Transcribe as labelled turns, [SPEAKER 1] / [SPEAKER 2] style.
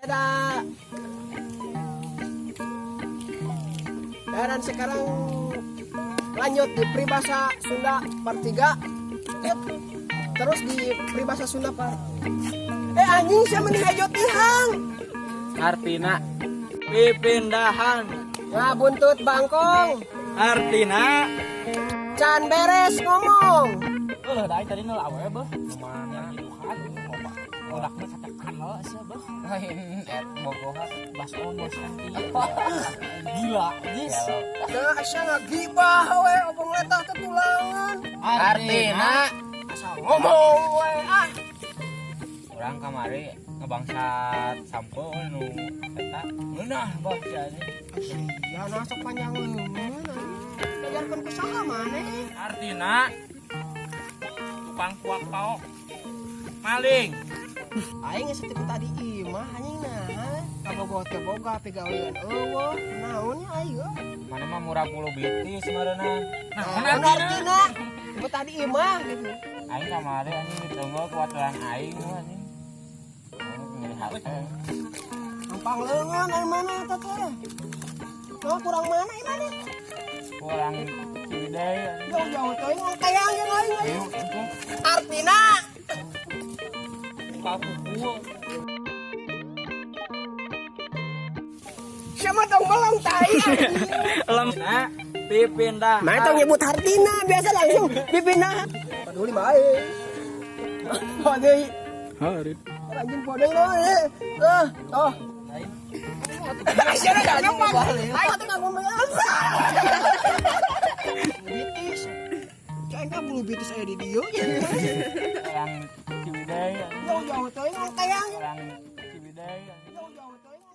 [SPEAKER 1] Ada. Dan sekarang lanjut di peribahasa Sunda part 3. Terus di peribahasa Sunda part. Anjing siapa nih hajot tihang.
[SPEAKER 2] Artina pipindahan.
[SPEAKER 1] Ya buntut bangkong.
[SPEAKER 2] Artina
[SPEAKER 1] Can beres ngomong.
[SPEAKER 2] dari tadi nol awe beuh. Yang itu kan loba. Odakna kacekan heula sia beuh. Lain bogoha bason bos nanti. Gila, jis.
[SPEAKER 1] Da asa ngagibah we opong letah tetulangan.
[SPEAKER 2] Artina
[SPEAKER 1] Asal ngomong we ah.
[SPEAKER 2] urang kamari ngebangsat sampul nu eta ngeunah bos jadi.
[SPEAKER 1] Ya nah sok panjang leumeun. Ngajarkeun ku saha maneh?
[SPEAKER 2] Artina tukang kuak pao maling.
[SPEAKER 1] Aing geus tipe tadi imah anjing nah. Kabogoh teh boga pigawean eueuh. Naon ya aing?
[SPEAKER 2] Mana mah murah 10 bitis marana.
[SPEAKER 1] Nah, artina tipe tadi imah gitu.
[SPEAKER 2] Aing kamari anjing ditunggu kuaturan aing anjing. Ngeri hate.
[SPEAKER 1] Ampang leungeun aya mana eta teh? Nah, kurang mana ieu mana?
[SPEAKER 2] Kurang Ciwidey.
[SPEAKER 1] Jauh-jauh teuing ngakayang jeung aing.
[SPEAKER 2] Ayo itu
[SPEAKER 1] Artina
[SPEAKER 2] papuku.
[SPEAKER 1] siapa tong melong tai.
[SPEAKER 2] Lemna pipindah.
[SPEAKER 1] Mana tong nyebut Hartina biasa langsung dipindah. Peduli bae. Podei.
[SPEAKER 2] Harit.
[SPEAKER 1] Anjing podei lo. Oh. Asyara dah nyomong. Ayo teh ngomong. Bitis. Jangan ka bulu bitis aya di dieu.
[SPEAKER 2] Orang Ciwidey.
[SPEAKER 1] Jauh-jauh teuing ngakayang.
[SPEAKER 2] Orang Ciwidey.
[SPEAKER 1] Jauh-jauh teuing.